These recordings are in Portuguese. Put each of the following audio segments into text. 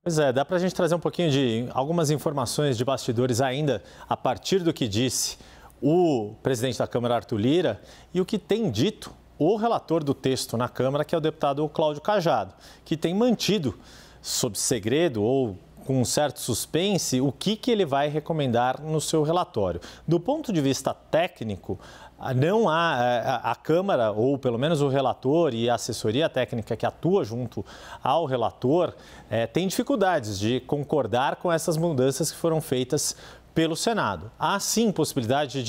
Pois é, dá para a gente trazer um pouquinho de algumas informações de bastidores ainda a partir do que disse o presidente da Câmara, Arthur Lira, e o que tem dito o relator do texto na Câmara, que é o deputado Cláudio Cajado, que tem mantido sob segredo ou com um certo suspense o que ele vai recomendar no seu relatório. Do ponto de vista técnico, não há a Câmara, ou pelo menos o relator e a assessoria técnica que atua junto ao relator, tem dificuldades de concordar com essas mudanças que foram feitas pelo Senado. Há sim possibilidade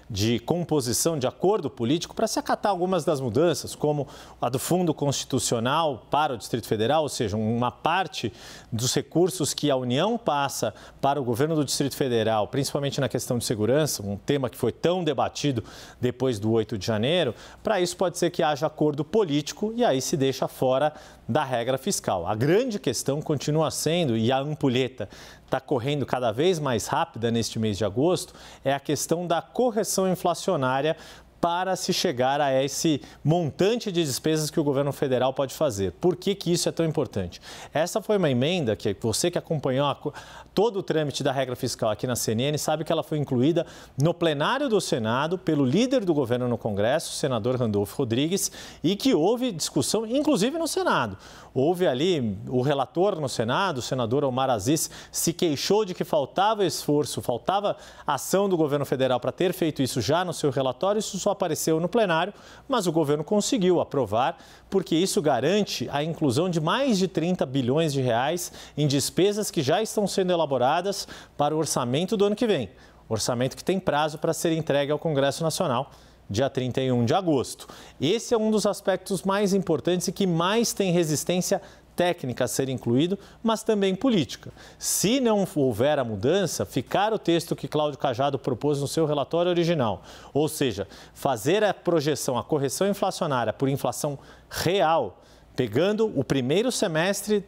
de composição de acordo político para se acatar algumas das mudanças, como a do Fundo Constitucional para o Distrito Federal, ou seja, uma parte dos recursos que a União passa para o governo do Distrito Federal, principalmente na questão de segurança, um tema que foi tão debatido depois do 8 de janeiro, para isso pode ser que haja acordo político e aí se deixa fora da regra fiscal. A grande questão continua sendo, e a ampulheta está correndo cada vez mais rápida neste mês de agosto, é a questão da correção inflacionária para se chegar a esse montante de despesas que o governo federal pode fazer. Por que isso é tão importante? Essa foi uma emenda que você que acompanhou todo o trâmite da regra fiscal aqui na CNN sabe que ela foi incluída no plenário do Senado pelo líder do governo no Congresso, o senador Randolfo Rodrigues, e que houve discussão, inclusive no Senado. Houve ali o relator no Senado, o senador Omar Aziz, se queixou de que faltava esforço, faltava ação do governo federal para ter feito isso já no seu relatório. Isso só apareceu no plenário, mas o governo conseguiu aprovar, porque isso garante a inclusão de mais de 30 bilhões de reais em despesas que já estão sendo elaboradas para o orçamento do ano que vem. Orçamento que tem prazo para ser entregue ao Congresso Nacional, dia 31 de agosto. Esse é um dos aspectos mais importantes e que mais tem resistência técnica a ser incluído, mas também política. Se não houver a mudança, ficar o texto que Cláudio Cajado propôs no seu relatório original, ou seja, fazer a projeção, a correção inflacionária por inflação real, pegando o primeiro semestre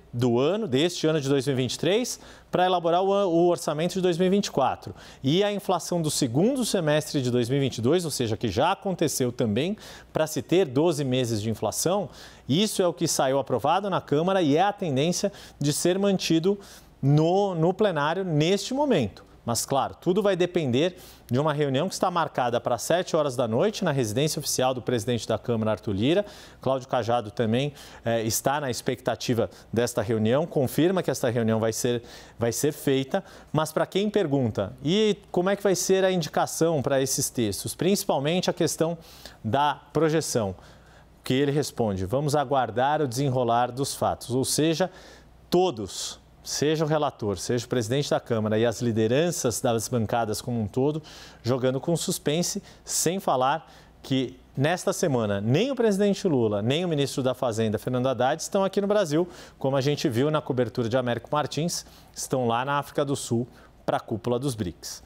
deste ano de 2023, para elaborar o orçamento de 2024. E a inflação do segundo semestre de 2022, ou seja, que já aconteceu também, para se ter 12 meses de inflação, isso é o que saiu aprovado na Câmara e é a tendência de ser mantido no plenário neste momento. Mas, claro, tudo vai depender de uma reunião que está marcada para 7 horas da noite na residência oficial do presidente da Câmara, Arthur Lira. Cláudio Cajado também está na expectativa desta reunião, confirma que esta reunião vai ser feita. Mas para quem pergunta, e como é que vai ser a indicação para esses textos? Principalmente a questão da projeção, que ele responde, vamos aguardar o desenrolar dos fatos. Ou seja, todos, seja o relator, seja o presidente da Câmara e as lideranças das bancadas como um todo, jogando com suspense, sem falar que nesta semana nem o presidente Lula, nem o ministro da Fazenda, Fernando Haddad, estão aqui no Brasil, como a gente viu na cobertura de Américo Martins, estão lá na África do Sul para a cúpula dos BRICS.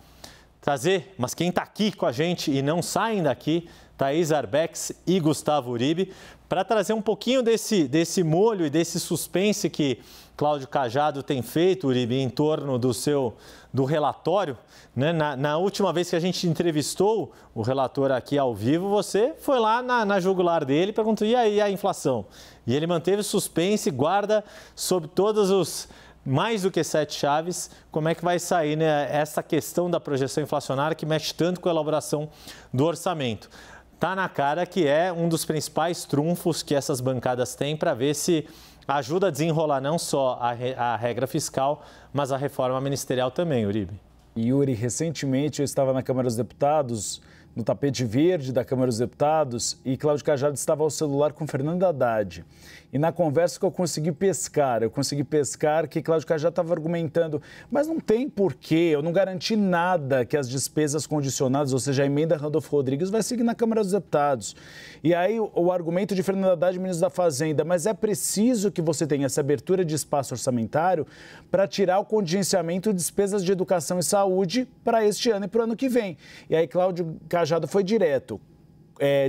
Mas quem está aqui com a gente e não saem daqui, Thaís Arbex e Gustavo Uribe, para trazer um pouquinho desse molho e desse suspense que Cláudio Cajado tem feito, Uribe, em torno do relatório. Né? Na última vez que a gente entrevistou o relator aqui ao vivo, você foi lá na jugular dele e perguntou, e aí a inflação? E ele manteve suspense, guarda sobre todos os mais do que 7 chaves, como é que vai sair, né, essa questão da projeção inflacionária que mexe tanto com a elaboração do orçamento. Está na cara que é um dos principais trunfos que essas bancadas têm para ver se ajuda a desenrolar não só a regra fiscal, mas a reforma ministerial também, Uribe. Yuri, recentemente eu estava na Câmara dos Deputados, no tapete verde da Câmara dos Deputados, e Cláudio Cajado estava ao celular com Fernando Haddad. E na conversa que eu consegui pescar que Cláudio Cajado estava argumentando, mas não tem porquê, eu não garanti nada que as despesas condicionadas, ou seja, a emenda Randolfo Rodrigues vai seguir na Câmara dos Deputados. E aí o argumento de Fernando Haddad, ministro da Fazenda, mas é preciso que você tenha essa abertura de espaço orçamentário para tirar o contingenciamento de despesas de educação e saúde para este ano e para o ano que vem. E aí Cláudio Cajado foi direto.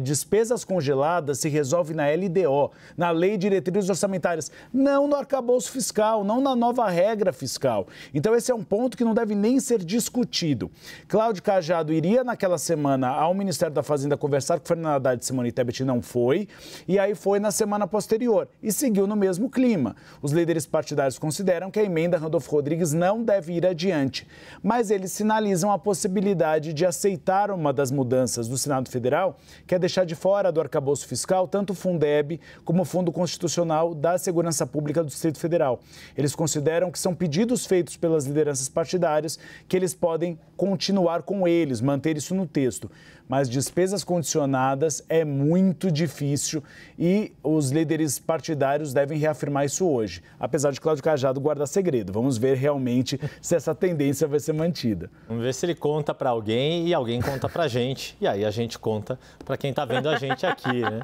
despesas congeladas se resolve na LDO, na Lei de Diretrizes Orçamentárias, não no arcabouço fiscal, não na nova regra fiscal. Então esse é um ponto que não deve nem ser discutido. Cláudio Cajado iria naquela semana ao Ministério da Fazenda conversar com Fernando Haddad e Simone Tebet, não foi, e aí foi na semana posterior e seguiu no mesmo clima. Os líderes partidários consideram que a emenda Randolfo Rodrigues não deve ir adiante, mas eles sinalizam a possibilidade de aceitar uma das mudanças do Senado Federal, que é deixar de fora do arcabouço fiscal tanto o Fundeb como o Fundo Constitucional da Segurança Pública do Distrito Federal. Eles consideram que são pedidos feitos pelas lideranças partidárias que eles podem continuar com eles, manter isso no texto. Mas despesas condicionadas é muito difícil e os líderes partidários devem reafirmar isso hoje. Apesar de Cláudio Cajado guardar segredo. Vamos ver realmente se essa tendência vai ser mantida. Vamos ver se ele conta para alguém e alguém conta para a gente. E aí a gente conta para quem está vendo a gente aqui, né?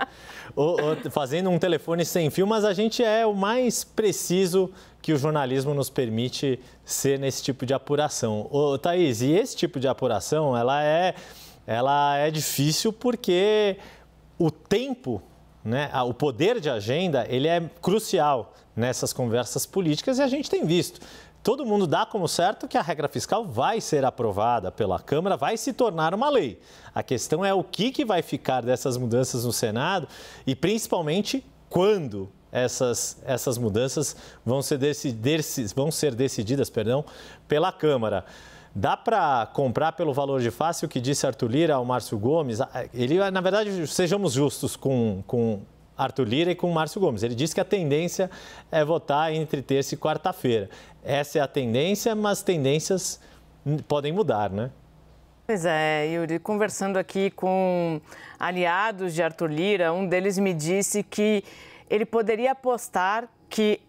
Fazendo um telefone sem fio, mas a gente é o mais preciso que o jornalismo nos permite ser nesse tipo de apuração. Thaís, e esse tipo de apuração, ela é difícil porque o tempo, né, o poder de agenda, ele é crucial nessas conversas políticas e a gente tem visto. Todo mundo dá como certo que a regra fiscal vai ser aprovada pela Câmara, vai se tornar uma lei. A questão é o que vai ficar dessas mudanças no Senado e, principalmente, quando essas mudanças vão ser decididas pela Câmara. Dá para comprar pelo valor de face o que disse Arthur Lira ao Márcio Gomes? Ele, na verdade, sejamos justos com Arthur Lira e com Márcio Gomes. Ele disse que a tendência é votar entre terça e quarta-feira. Essa é a tendência, mas tendências podem mudar, né? Pois é, Yuri, conversando aqui com aliados de Arthur Lira, um deles me disse que ele poderia apostar que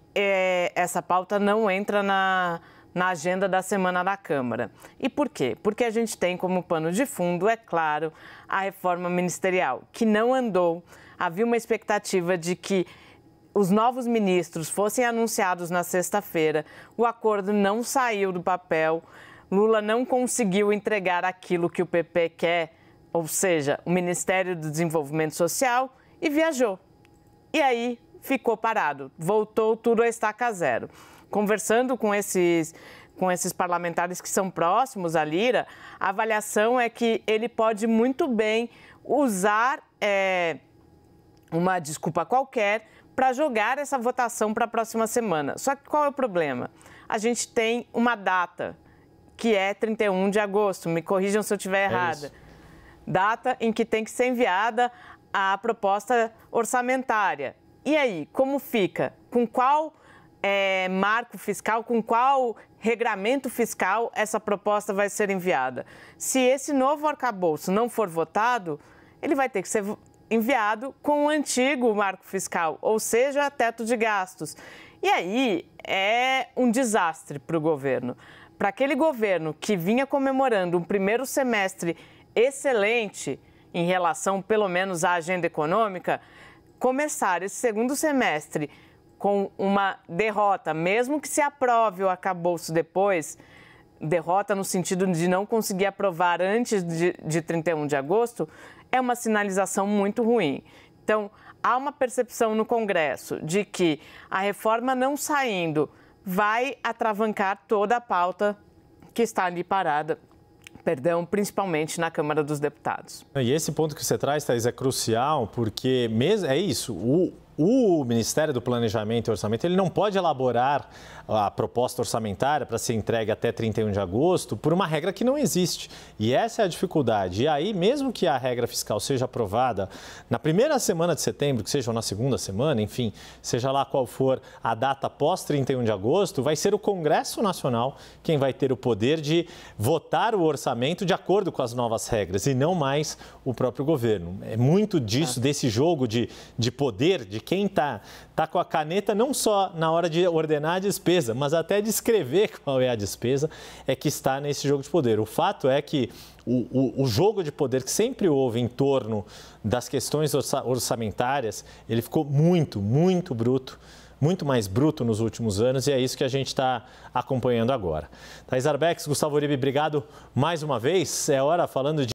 essa pauta não entra na agenda da semana da Câmara. E por quê? Porque a gente tem como pano de fundo, é claro, a reforma ministerial, que não andou. Havia uma expectativa de que os novos ministros fossem anunciados na sexta-feira. O acordo não saiu do papel. Lula não conseguiu entregar aquilo que o PP quer, ou seja, o Ministério do Desenvolvimento Social, e viajou. E aí ficou parado. Voltou tudo a estaca zero. Conversando com esses parlamentares que são próximos a Lira, a avaliação é que ele pode muito bem usar uma desculpa qualquer para jogar essa votação para a próxima semana. Só que qual é o problema? A gente tem uma data, que é 31 de agosto, me corrijam se eu estiver errada. Data em que tem que ser enviada a proposta orçamentária. E aí, como fica? Com qual marco fiscal, com qual regramento fiscal essa proposta vai ser enviada? Se esse novo arcabouço não for votado, ele vai ter que ser enviado com o antigo marco fiscal, ou seja, teto de gastos. E aí é um desastre para o governo. Para aquele governo que vinha comemorando um primeiro semestre excelente em relação, pelo menos, à agenda econômica, começar esse segundo semestre com uma derrota, mesmo que se aprove o arcabouço depois, derrota no sentido de não conseguir aprovar antes de 31 de agosto, é uma sinalização muito ruim. Então, há uma percepção no Congresso de que a reforma não saindo vai atravancar toda a pauta que está ali parada, principalmente na Câmara dos Deputados. E esse ponto que você traz, Thaís, é crucial, porque é isso, o Ministério do Planejamento e Orçamento, ele não pode elaborar a proposta orçamentária para ser entregue até 31 de agosto por uma regra que não existe. E essa é a dificuldade. E aí, mesmo que a regra fiscal seja aprovada na primeira semana de setembro, que seja ou na segunda semana, enfim, seja lá qual for a data pós 31 de agosto, vai ser o Congresso Nacional quem vai ter o poder de votar o orçamento de acordo com as novas regras e não mais o próprio governo. É muito disso, desse jogo de poder, de quem está com a caneta não só na hora de ordenar a despesa, mas até de escrever qual é a despesa, é que está nesse jogo de poder. O fato é que o jogo de poder que sempre houve em torno das questões orçamentárias, ele ficou muito, muito bruto, muito mais bruto nos últimos anos, e é isso que a gente está acompanhando agora. Thaís Arbex, Gustavo Uribe, obrigado mais uma vez. É hora, falando de